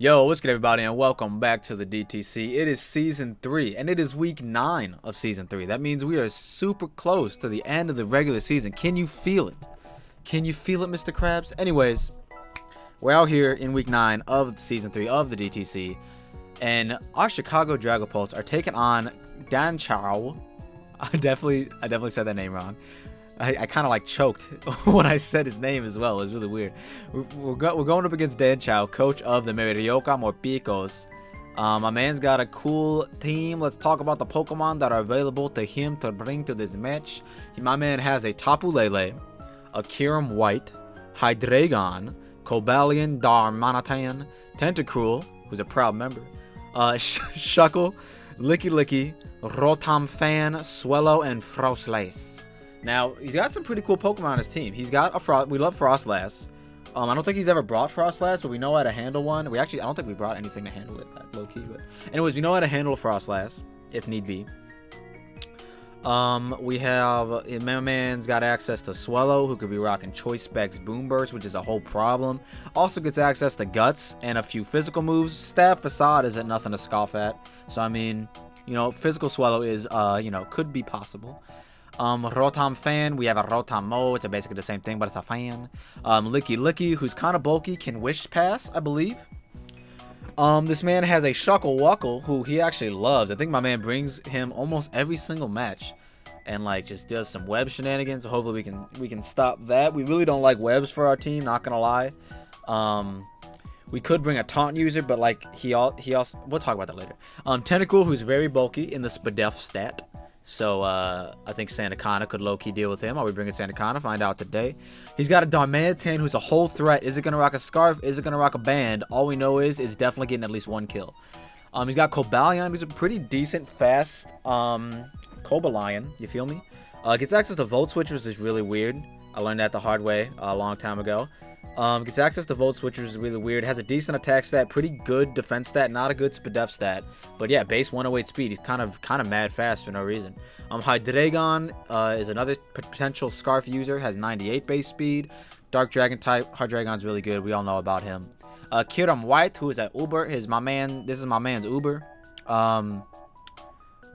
Yo, what's good everybody and welcome back to the DTC. It is Season 3 and it is Week 9 of Season 3. That means we are super close to the end of the regular season. Can you feel it? Can you feel it, Mr. Krabs? Anyways, we're out here in Week 9 of Season 3 of the DTC. And our Chicago Dragapults are taking on Danchou. I definitely said that name wrong. I kind of like choked when I said his name as well. It was really weird. We're going up against Danchou, coach of the Marioka Morpekos. My man's got a cool team. Let's talk about the Pokemon that are available to him to bring to this match. My man has a Tapu Lele, a Kyurem White, Hydreigon, Cobalion Darmanitan, Tentacruel, who's a proud member, Shuckle, Licky, Rotom Fan, Swellow, and Frostlace. Now, he's got some pretty cool Pokemon on his team. He's got a we love Frostlass. I don't think he's ever brought Frostlass, but we know how to handle one. I don't think we brought anything to handle it, low-key. But anyways, we know how to handle a Frostlass, if need be. We have, my man's got access to Swellow, who could be rocking Choice Specs Boomburst, which is a whole problem. Also gets access to Guts and a few physical moves. Stab Facade isn't nothing to scoff at. So, I mean, physical Swellow is, could be possible. Rotom Fan, we have a Rotom Mo, it's basically the same thing, but it's a fan. Licky, who's kind of bulky, can Wish Pass, I believe. This man has a Shuckle Wuckle, who he actually loves. I think my man brings him almost every single match, and just does some web shenanigans. So hopefully we can stop that. We really don't like webs for our team, not gonna lie. We could bring a taunt user, but he also we'll talk about that later. Tentacool, who's very bulky in the Spadef stat. So, I think SANDACONDA could low-key deal with him. Are we bringing SANDACONDA? Find out today. He's got a Darmanitan who's a whole threat. Is it going to rock a Scarf? Is it going to rock a Band? All we know is it's definitely getting at least one kill. He's got Cobalion, who's a pretty decent, fast, Cobalion. You feel me? Gets access to Volt Switch, which is really weird. I learned that the hard way a long time ago. Gets access to Volt Switch, which is really weird. Has a decent attack stat, pretty good defense stat, not a good Spadef stat. But yeah, base 108 speed. He's kind of mad fast for no reason. Hydreigon is another potential Scarf user. Has 98 base speed. Dark Dragon type. Hydreigon's really good. We all know about him. Kyurem White, who is at Uber. This is my man's Uber.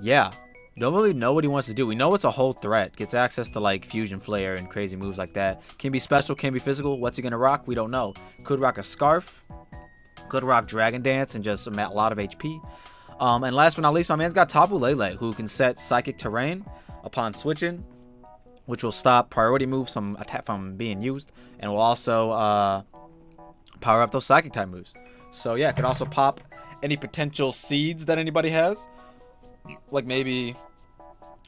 Yeah. Don't really know what he wants to do. We know it's a whole threat. Gets access to Fusion Flare and crazy moves like that. Can be special, can be physical. What's he gonna rock? We don't know. Could rock a Scarf. Could rock Dragon Dance and just a lot of HP. And last but not least, my man's got Tapu Lele, who can set Psychic Terrain upon switching, which will stop priority moves from being used, and will also power up those Psychic type moves. So yeah, can also pop any potential seeds that anybody has. Maybe,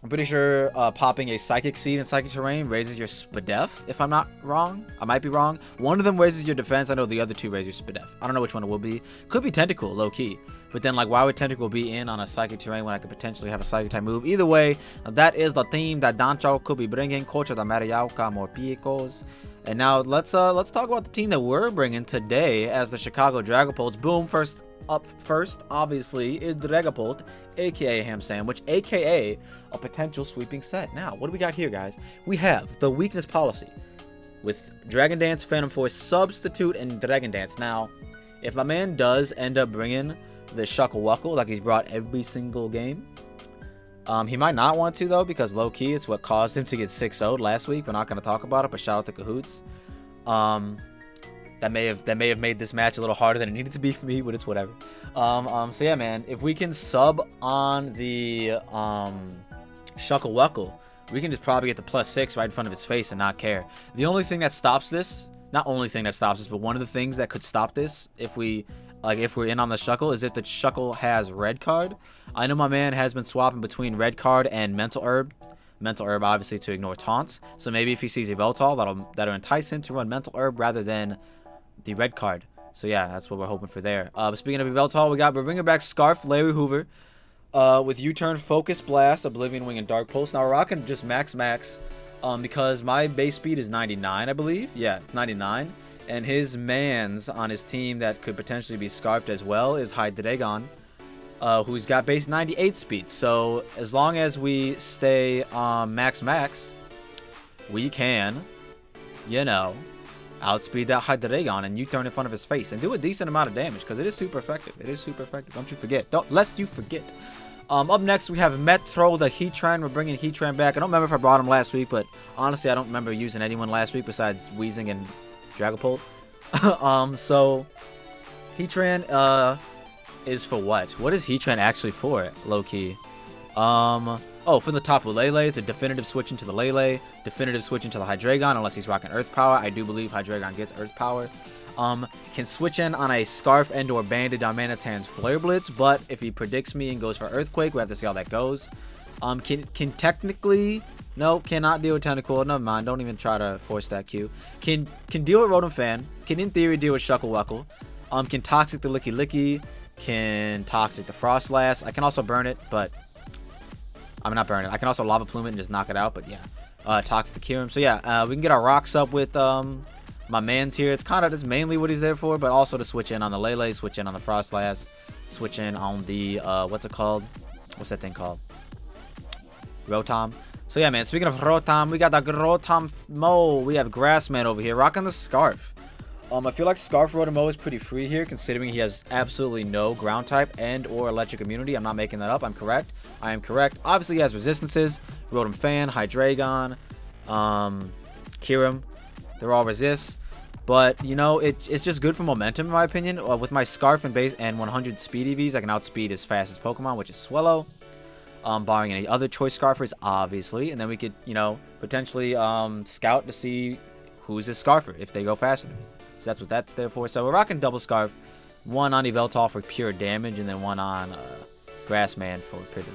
I'm pretty sure popping a Psychic Seed in Psychic Terrain raises your Spadef, if I'm not wrong. I might be wrong. One of them raises your defense. I know the other two raise your Spadef. I don't know which one it will be. Could be Tentacool, low-key. But then, why would Tentacool be in on a Psychic Terrain when I could potentially have a Psychic type move? Either way, that is the team that Danchou could be bringing. Coach of the Marioka Morpekos. And now, let's talk about the team that we're bringing today as the Chicago Dragapults. Boom, first, obviously, is Dragapult, aka Ham Sandwich, aka a potential sweeping set. Now, what do we got here, guys? We have the weakness policy with Dragon Dance, Phantom Force, Substitute, and Dragon Dance. Now, if my man does end up bringing the Shuckle Wuckle like he's brought every single game, he might not want to, though, because low-key, it's what caused him to get 6-0'd last week. We're not going to talk about it, but shout out to Cahoots. That may have made this match a little harder than it needed to be for me, but it's whatever. So yeah, man, if we can sub on the Shuckle Wuckle, we can just probably get the +6 right in front of its face and not care. The only thing that stops this, not only thing that stops this, but one of the things that could stop this if we're in on the Shuckle is if the Shuckle has Red Card. I know my man has been swapping between Red Card and Mental Herb. Mental Herb, obviously, to ignore taunts. So maybe if he sees Yveltal, that'll entice him to run Mental Herb rather than the Red Card. So yeah, that's what we're hoping for there. But speaking of Yveltal, we're bringing back Scarf, Larry Hoover, with U-Turn, Focus Blast, Oblivion Wing, and Dark Pulse. Now we're rocking just max, because my base speed is 99, I believe. Yeah, it's 99. And his man's on his team that could potentially be Scarfed as well is Hydreigon, who's got base 98 speed. So as long as we stay max, we can, outspeed that Hydreigon and U-turn in front of his face and do a decent amount of damage because it is super effective. It is super effective. Don't you forget. Lest you forget. Up next, we have Metro, the Heatran. We're bringing Heatran back. I don't remember if I brought him last week, but honestly, I don't remember using anyone last week besides Weezing and Dragapult. So Heatran is for what? What is Heatran actually for, low-key? Oh, for the Tapu Lele, it's a definitive switch into the Lele, definitive switch into the Hydreigon, unless he's rocking Earth Power. I do believe Hydreigon gets Earth Power. Can switch in on a Scarf and or Banded on Manatan's Flare Blitz, but if he predicts me and goes for Earthquake, we have to see how that goes. Can technically... No, cannot deal with Tentacool. Never mind. Don't even try to force that Q. Can deal with Rotom Fan. Can, in theory, deal with Shuckle Wuckle. Can Toxic the Licky Licky. Can Toxic the Frostlass. I can also burn it, but... I'm not burn it. I can also Lava Plume it and just knock it out, but yeah. Toxic the Kyurem. So yeah, we can get our rocks up with my man's here. It's kind of just mainly what he's there for, but also to switch in on the Lele, switch in on the Frostlass, switch in on the, what's it called? What's that thing called? Rotom. So yeah, man, speaking of Rotom, we got the Rotom Mo. We have Grassman over here, rocking the Scarf. I feel like Scarf Rotom is pretty free here, considering he has absolutely no ground type and or electric immunity. I'm not making that up. I'm correct. I am correct. Obviously, he has resistances. Rotom Fan, Hydreigon, Kyurem. They're all resists. But, you know, it's just good for momentum, in my opinion. With my Scarf and base and 100 speed EVs, I can outspeed his fastest Pokemon, which is Swellow. Barring any other choice Scarfers, obviously. And then we could, you know, potentially scout to see who's his Scarfer if they go faster than me. So that's what that's there for. So we're rocking double Scarf. One on Yveltal for pure damage, and then one on Grassman for Privet.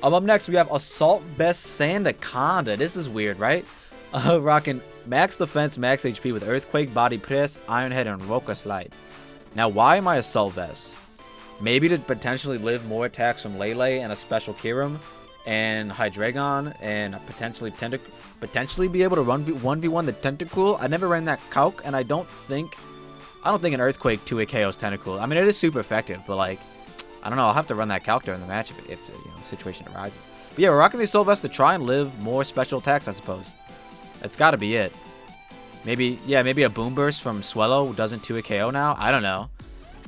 Up next, we have Assault Vest Sandaconda. This is weird, right? Rocking max defense, max HP with Earthquake, Body Press, Iron Head, and Roca Slide. Now, why am I Assault Vest? Maybe to potentially live more attacks from Lele and a special Kyurem and Hydreigon and potentially be able to run 1v1 the Tentacool. I never ran that calc, and I don't think an Earthquake 2-hit KOs Tentacool. I mean, it is super effective, but like, I don't know. I'll have to run that calc during the match if you know, the situation arises. But yeah, we're rocking the Assault Vest to try and live more special attacks, I suppose. That's got to be it. Maybe a Boom Burst from Swellow doesn't 2-hit KO now. I don't know.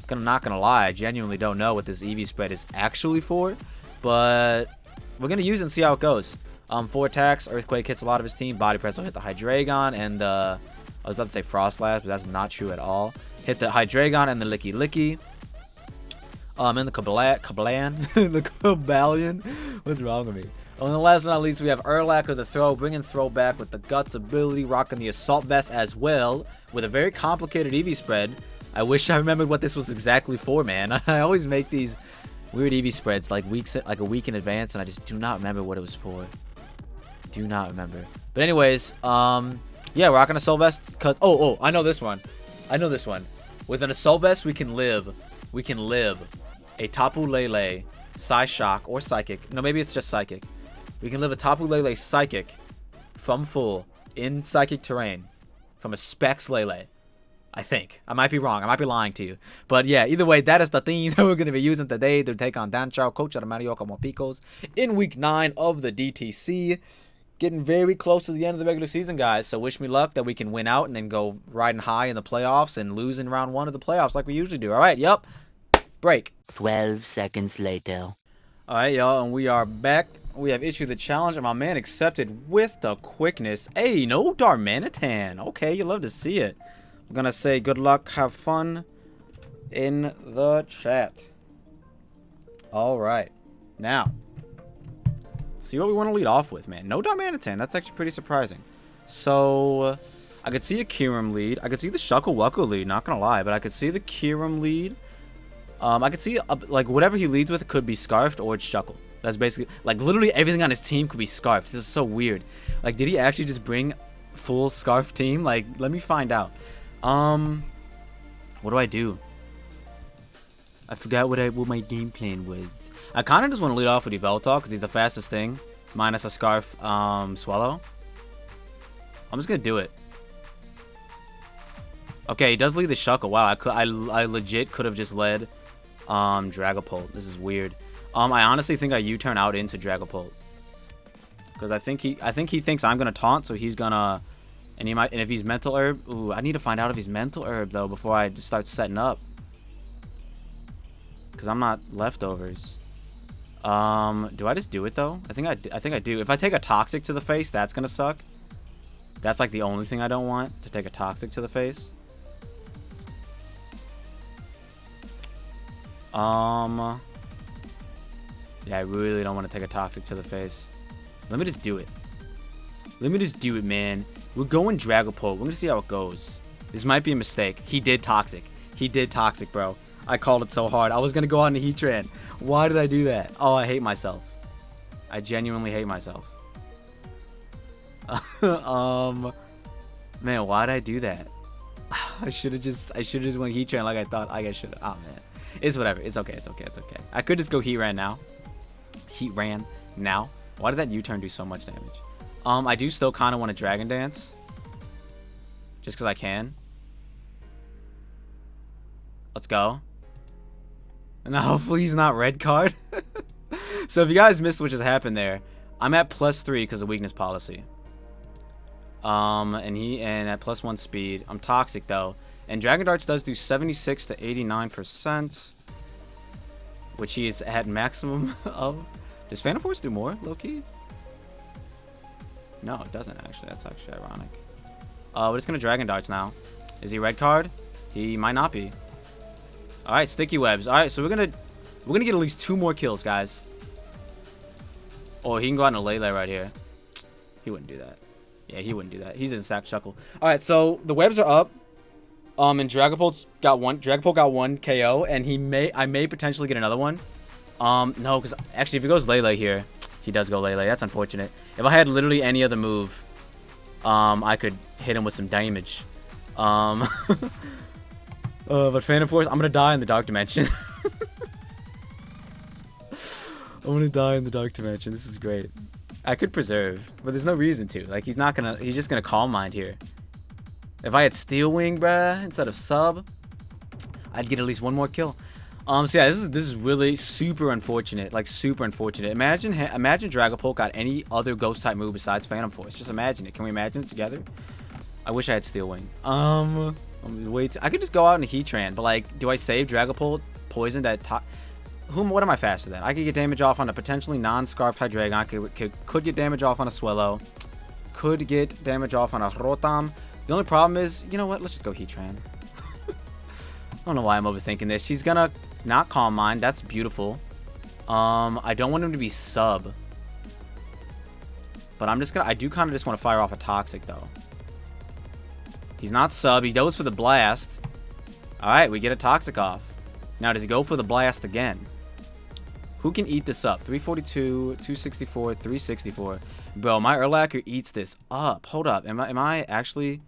I'm not gonna lie, I genuinely don't know what this EV spread is actually for, but we're gonna use it and see how it goes. 4 attacks, Earthquake hits a lot of his team, Body Press will hit the Hydreigon, and I was about to say Frostlass, but that's not true at all. Hit the Hydreigon and the Licky Licky. And the Kablan, the Kabalion. What's wrong with me? And then last but not least, we have Urlak with the Throw, bringing Throw back with the Guts ability, rocking the Assault Vest as well, with a very complicated EV spread. I wish I remembered what this was exactly for, man. I always make these weird EV spreads like a week in advance, and I just do not remember what it was for. Do not remember. But anyways, yeah, rocking Assault Vest. Cause I know this one. With an Assault Vest, we can live a Tapu Lele, Psyshock, or Psychic. No, maybe it's just Psychic. We can live a Tapu Lele Psychic from full in Psychic terrain from a Specs Lele. I think. I might be wrong. I might be lying to you. But yeah, either way, that is the theme that we're going to be using today to take on Danchou, coach out of Marioka Morpekos, in week 9 of the DTC. Getting very close to the end of the regular season, guys. So wish me luck that we can win out and then go riding high in the playoffs and lose in round 1 of the playoffs like we usually do. All right, yep. Break. 12 seconds later. All right, y'all, and we are back. We have issued the challenge, and my man accepted with the quickness. Hey, no Darmanitan. Okay, you love to see it. I'm gonna say good luck, have fun in the chat. Alright. Now, let's see what we want to lead off with, man. No Darmanitan, that's actually pretty surprising. So, I could see a Kyurem lead. I could see the Shuckle Wuckle lead, not gonna lie, but I could see the Kyurem lead. I could see, like, whatever he leads with could be Scarfed or it's Shuckle. That's basically, like, literally everything on his team could be Scarfed. This is so weird. Like, did he actually just bring full Scarf team? Like, let me find out. What do I do? I forgot what my game plan was. I kind of just want to lead off with Yveltal because he's the fastest thing, minus a Scarf, Swallow. I'm just gonna do it. Okay, he does lead the Shuckle. Wow, I legit could have just led, Dragapult. This is weird. I honestly think I U-turn out into Dragapult because I think he thinks I'm gonna taunt, so he's gonna And he might, and if he's mental herb, ooh, I need to find out if he's mental herb though before I just start setting up. Cause I'm not leftovers. Do I just do it though? I think I do. If I take a toxic to the face, that's gonna suck. That's like the only thing I don't want, to take a toxic to the face. Yeah, I really don't want to take a toxic to the face. Let me just do it. Let me just do it, man. We're going Dragapult. We're going to see how it goes. This might be a mistake. He did toxic. He did toxic, bro. I called it so hard. I was going to go on the Heatran. Why did I do that? Oh, I hate myself. I genuinely hate myself. Man, why did I do that? I should have just went Heatran like I thought I should have. Oh, man. It's whatever. It's okay. It's okay. It's okay. I could just go Heatran now. Heatran now. Why did that U-turn do so much damage? I do still kind of want to Dragon Dance. Just because I can. Let's go. And now hopefully he's not red card. So if you guys missed what just happened there, I'm at +3 because of weakness policy. And at +1 speed. I'm toxic though. And Dragon Darts does do 76 to 89%. Which he is at maximum of. Does Phantom Force do more, low-key? No, it doesn't actually. That's actually ironic. We're just gonna Dragon Darts now. Is he red card? He might not be. Alright, Sticky Webs. Alright, so we're gonna get at least 2 more kills, guys. Oh, he can go out in a Lele right here. He wouldn't do that. Yeah, he wouldn't do that. He's in Sack Chuckle. Alright, so the webs are up. And Dragapult got one KO, and I may potentially get another one. No, because actually if he goes Lele here, he does go Lele. That's unfortunate. If I had literally any other move, I could hit him with some damage. But Phantom Force, I'm gonna die in the Dark Dimension. I'm gonna die in the Dark Dimension. This is great. I could preserve, but there's no reason to. Like, he's just gonna Calm Mind here. If I had Steel Wing, bruh, instead of sub, I'd get at least one more kill. So yeah, this is really super unfortunate. Like, super unfortunate. Imagine Dragapult got any other ghost type move besides Phantom Force. Just imagine it. Can we imagine it together? I wish I had Steel Wing. Wait. I could just go out in a Heatran, but like, do I save Dragapult poisoned at top? What am I faster than? I could get damage off on a potentially non-Scarfed Hydreigon. Could get damage off on a Swellow. Could get damage off on a Rotom. The only problem is, you know what? Let's just go Heatran. I don't know why I'm overthinking this. He's gonna not Calm Mind. That's beautiful. I don't want him to be sub. But I do kind of just want to fire off a Toxic, though. He's not sub. He goes for the Blast. Alright, we get a Toxic off. Now, does he go for the Blast again? Who can eat this up? 342, 264, 364. Bro, my Urlacher eats this up. Hold up. Am I actually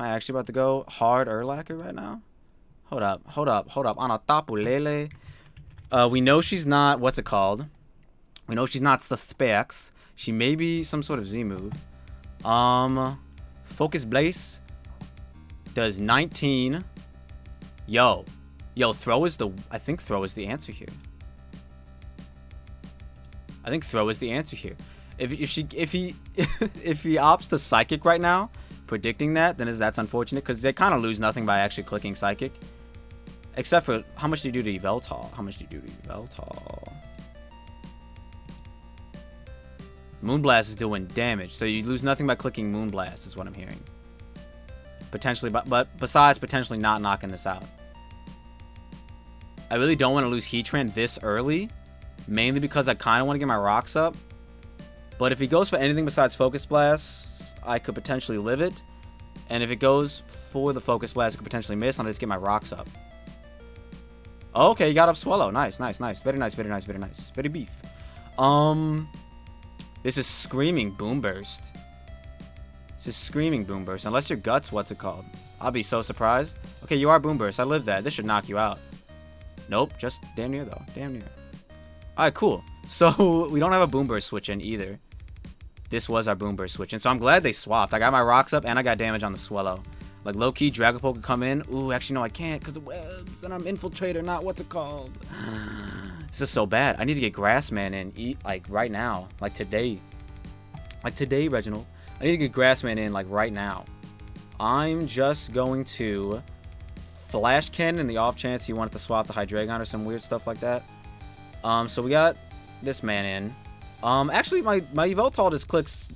about to go hard Urlacher right now? Hold up. On a Tapu Lele. We know she's not, what's it called? We know she's not the Specs. She may be some sort of Z move. Focus Blaze does 19. Yo, Throw is I think Throw is the answer here. If he opts to Psychic right now, predicting that, then that's unfortunate because they kind of lose nothing by actually clicking Psychic. Except for, how much do you do to Yveltal? Moonblast is doing damage, so you lose nothing by clicking Moonblast, is what I'm hearing. Potentially, but besides potentially not knocking this out. I really don't want to lose Heatran this early, mainly because I kind of want to get my rocks up. But if he goes for anything besides Focus Blast, I could potentially live it. And if it goes for the Focus Blast, I could potentially miss, and I'll just get my rocks up. Okay, you got up Swallow. Nice. Very nice. Very beef. This is screaming Boom Burst. Unless your Guts, what's it called? I'll be so surprised. Okay, you are Boom Burst. I live that. This should knock you out. Nope, just damn near though. Alright, cool. So we don't have a Boom Burst switch in either. This was our Boom Burst switch in. So I'm glad they swapped. I got my rocks up and I got damage on the Swellow. Like, low-key, Dragapult could come in. Ooh, actually, no, I can't because of webs. And I'm Infiltrator, not what's it called. This is so bad. I need to get Grassman in, like, right now. Like, today. Reginald. I need to get Grassman in, like, right now. I'm just going to Flash Cannon in the off chance he wanted to swap the Hydreigon or some weird stuff like that. So we got this man in. Actually, my Yveltal just clicks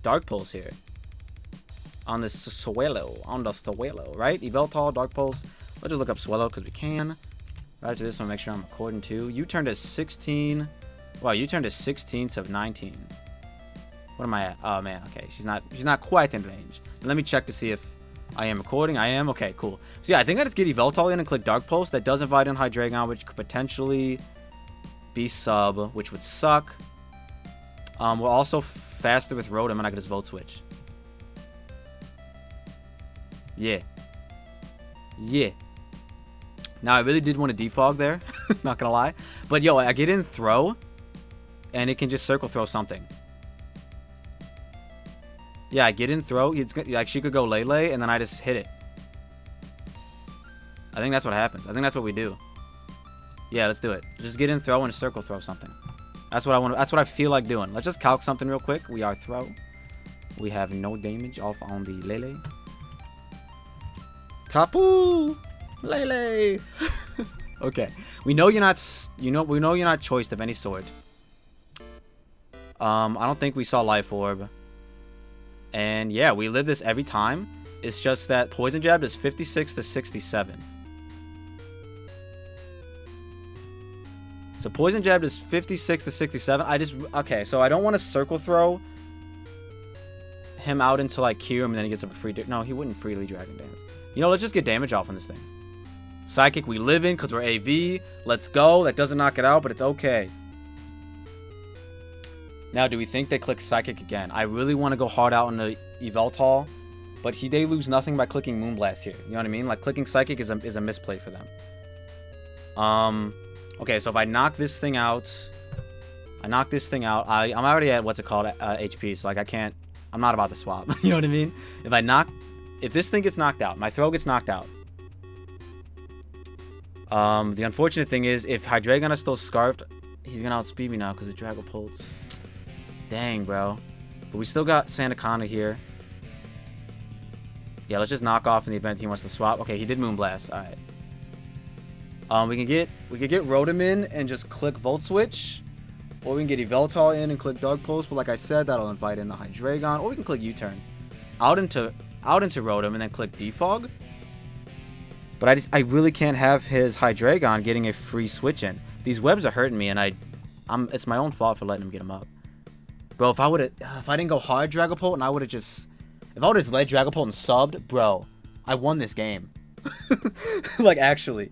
Dark Pulse here. On this Swellow. On the Swellow, right? Yveltal, Dark Pulse. Let's just look up Swellow because we can. Right after this, I want to make sure I'm recording too. You turned to 16. Wow, you turned to 16 to 19. What am I at? Oh man, okay. She's not quite in range. Let me check to see if I am recording. I am. Okay, cool. So yeah, I think I just get Yveltal in and click Dark Pulse. That does invite in Hydreigon, which could potentially be sub, which would suck. We're also faster with Rotom, and I could just Volt Switch. Yeah. Yeah. Now, I really did want to defog there. Not gonna lie. But, yo, I get in Throw, and it can just Circle Throw something. Yeah, I get in Throw. It's like, she could go Lele, and then I just hit it. I think that's what happens. I think that's what we do. Yeah, let's do it. Just get in Throw and Circle Throw something. That's what I want. That's what I feel like doing. Let's just calc something real quick. We are Throw. We have no damage off on the Lele. Tapu! Lele! Okay. We know you're not... we know you're not choiced of any sort. I don't think we saw Life Orb. And yeah, we live this every time. It's just that Poison Jab is 56 to 67. So Poison Jab is 56 to 67. Okay, so I don't want to Circle Throw him out into like Kyurem and then he gets up a free... No, he wouldn't freely Dragon Dance. You know, let's just get damage off on this thing. Psychic we live in because we're AV. Let's go. That doesn't knock it out, but it's okay. Now, do we think they click Psychic again? I really want to go hard out on the Yveltal, but they lose nothing by clicking Moonblast here. You know what I mean? Like, clicking Psychic is a misplay for them. Okay, so if I knock this thing out... I'm already at, what's it called, HP, so, like, I'm not about to swap. You know what I mean? If this thing gets knocked out, my Throw gets knocked out. The unfortunate thing is, if Hydreigon is still Scarfed, he's gonna outspeed me now because of Dragapults. Dang, bro. But we still got SANDACONDA here. Yeah, let's just knock off in the event he wants to swap. Okay, he did Moonblast. Alright. We can get Rotom in and just click Volt Switch. Or we can get Yveltal in and click Dark Pulse. But like I said, that'll invite in the Hydreigon. Or we can click U-Turn. Out into Rotom and then click Defog. But I really can't have his Hydreigon getting a free switch in. These webs are hurting me, and it's my own fault for letting him get them up. Bro, if I didn't go hard Dragapult and if I would have just led Dragapult and subbed, bro, I won this game. Like, actually,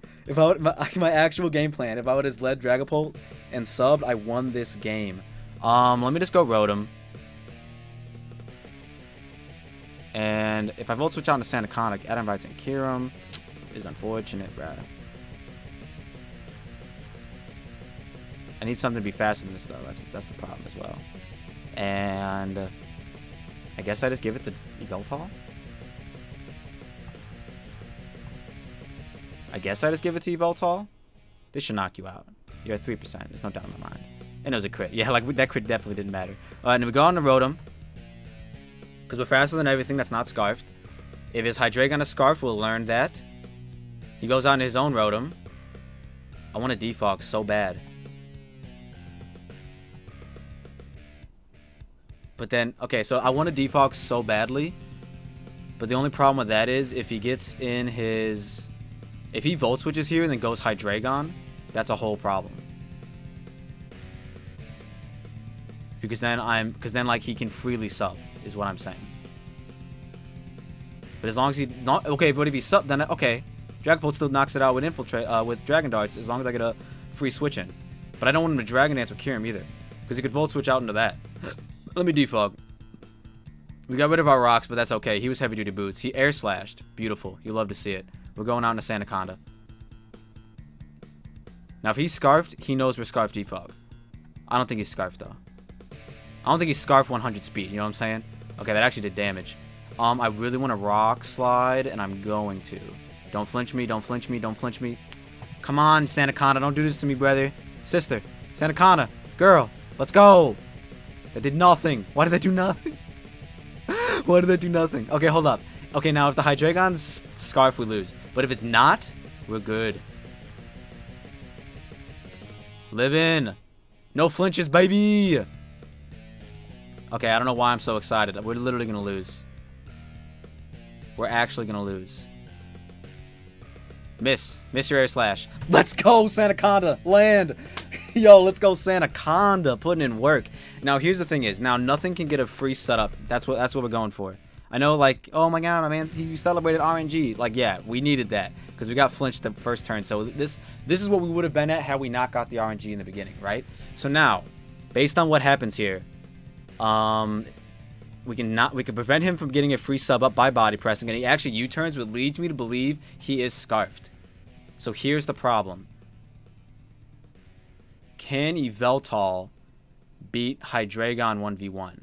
my actual game plan, if I would have led Dragapult and subbed, I won this game. Let me just go Rotom. And if I Volt Switch out into SANDACONDA, Adam invites in Kyurem. Is unfortunate, bruh. I need something to be faster than this, though. That's the problem as well. And I guess I just give it to Yveltal. This should knock you out. You're at 3%. There's no doubt in my mind. And it was a crit. Yeah, like that crit definitely didn't matter. And then we go on to Rotom. Because we're faster than everything that's not Scarfed. If his Hydreigon is Scarfed, we'll learn that. He goes on his own Rotom. I want to defog so bad. But then, okay, so I want to defog so badly. But the only problem with that is if he gets in his... If he Volt Switches here and then goes Hydreigon, that's a whole problem. Because then like he can freely sub, is what I'm saying. But as long as he's not... Okay, but if he sub, then okay. Dragapult still knocks it out with Infiltrate, with Dragon Darts, as long as I get a free switch in. But I don't want him to Dragon Dance with Kyurem either. Because he could Volt Switch out into that. Let me defog. We got rid of our rocks, but that's okay. He was heavy duty boots. He air slashed. Beautiful. You love to see it. We're going out into SANDACONDA. Now, if he's Scarfed, he knows we're Scarfed defog. I don't think he's Scarfed, though. I don't think he's Scarfed 100 speed. You know what I'm saying? Okay, that actually did damage. I really want to Rock Slide, and I'm going to. Don't flinch me. Don't flinch me. Don't flinch me. Come on, SANDACONDA. Don't do this to me, brother. Sister. SANDACONDA. Girl. Let's go. That did nothing. Why did that do nothing? Why did that do nothing? Okay, hold up. Okay, now if the Hydreigon's Scarf, we lose. But if it's not, we're good. Live in. No flinches, baby. Okay, I don't know why I'm so excited. We're literally going to lose. We're actually going to lose. Miss your air slash. Let's go, SANDACONDA. Land. Yo, let's go, SANDACONDA. Putting in work. Now, here's the thing is, now nothing can get a free setup. That's what we're going for. I know, like, oh my god, man, he celebrated RNG. Like, yeah, we needed that because we got flinched the first turn. So this is what we would have been at had we not got the RNG in the beginning, right? So now, based on what happens here, we can prevent him from getting a free sub up by body pressing, and he actually U-turns, which leads me to believe he is scarfed. So here's the problem. Can Yveltal beat Hydreigon 1v1?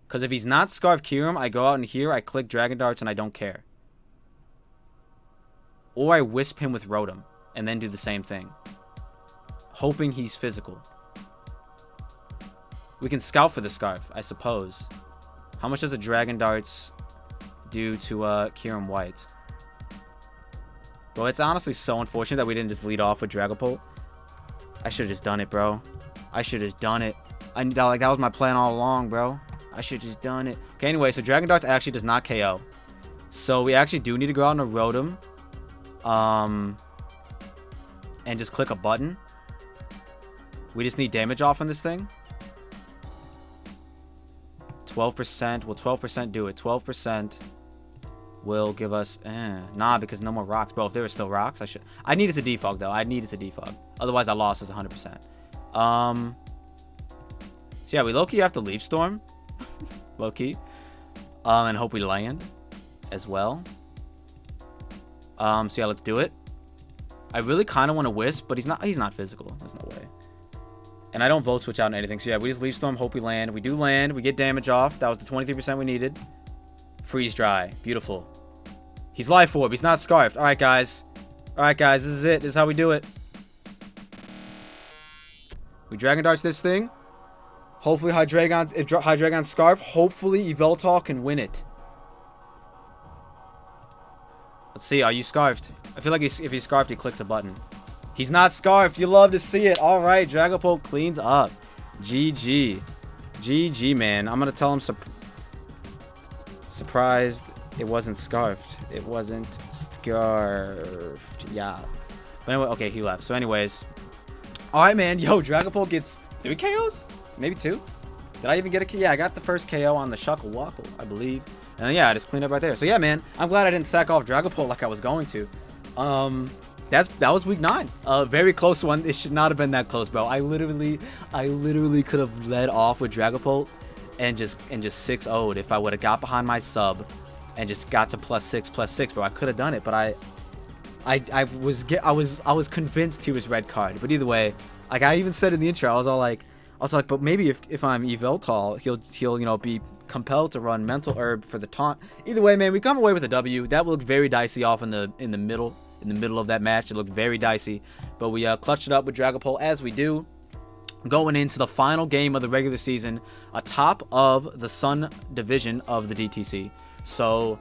Because if he's not Scarf Kyurem, I go out in here, I click Dragon Darts, and I don't care. Or I Wisp him with Rotom, and then do the same thing. Hoping he's physical. We can scout for the Scarf, I suppose. How much does a Dragon Darts do to Kyurem White? Well, it's honestly so unfortunate that we didn't just lead off with Dragapult. I should have just done it, bro. I should have just done it. That was my plan all along, bro. I should have just done it. Okay, anyway, so Dragon Darts actually does not KO. So we actually do need to go out on a Rotom. And just click a button. We just need damage off on this thing. 12%. Will 12% do it? 12% will give us... nah, because no more rocks. Bro, if there were still rocks, I needed to defog, though. I needed to defog. Otherwise, I lost as 100%. So, yeah, we low-key have to Leaf Storm. Low-key. And hope we land as well. So, yeah, let's do it. I really kind of want to Wisp, but he's not physical. There's no way. And I don't Volt Switch out on anything. So, yeah, we just Leaf Storm, hope we land. We do land. We get damage off. That was the 23% we needed. Freeze Dry. Beautiful. He's Life Orb. He's not Scarfed. All right, guys. All right, guys. This is it. This is how we do it. We Dragon Darts this thing. Hopefully, if Hydreigon's Scarf, hopefully Yveltal can win it. Let's see. Are you Scarfed? I feel like if he's Scarfed, he clicks a button. He's not Scarfed. You love to see it. All right. Dragapult cleans up. GG. GG, man. I'm going to tell him surprised it wasn't Scarfed. It wasn't Scarfed. Yeah. But anyway, okay, he left. So anyways. All right, man. Yo, Dragapult gets 3 KOs? Maybe 2? Did I even get a KO? Yeah, I got the first KO on the Shuckle Wackle, I believe. And yeah, I just cleaned up right there. So yeah, man, I'm glad I didn't sack off Dragapult like I was going to. That was week 9. Very close one. It should not have been that close, bro. I literally could have led off with Dragapult and just 6-0'd if I would have got behind my sub and just got to +6, bro. I could have done it, but I was convinced he was red card. But either way, like I even said in the intro, I was like, but maybe if I'm Yveltal, he'll you know be compelled to run Mental Herb for the taunt. Either way, man, we come away with a W. That looked very dicey off in the middle of that match. It looked very dicey, but we clutched it up with Dragapult as we do. Going into the final game of the regular season, atop of the Sun division of the DTC. So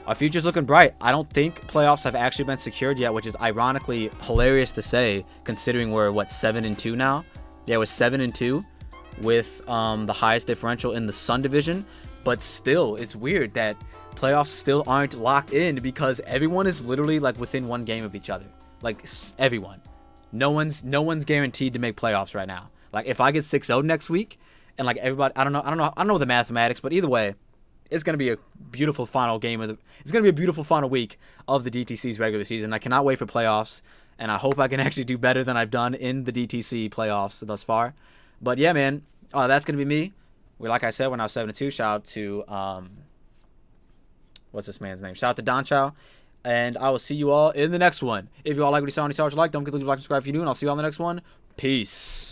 our future's looking bright. I don't think playoffs have actually been secured yet, which is ironically hilarious to say, considering we're, what, 7-2 now? Yeah, we're 7-2 with the highest differential in the Sun division. But still, it's weird that playoffs still aren't locked in because everyone is literally, like, within one game of each other. Like, everyone. No one's guaranteed to make playoffs right now. Like, if I get 6-0 next week, and, like, everybody, I don't know the mathematics, but either way, it's going to be a beautiful final game it's going to be a beautiful final week of the DTC's regular season. I cannot wait for playoffs, and I hope I can actually do better than I've done in the DTC playoffs thus far. But yeah, man, that's going to be me. Like I said, we're now 7-2. Shout out to, what's this man's name? Shout out to Danchou. And I will see you all in the next one. If you all like what you saw on the like, don't forget to leave a like and subscribe if you're new, and I'll see you all in the next one. Peace.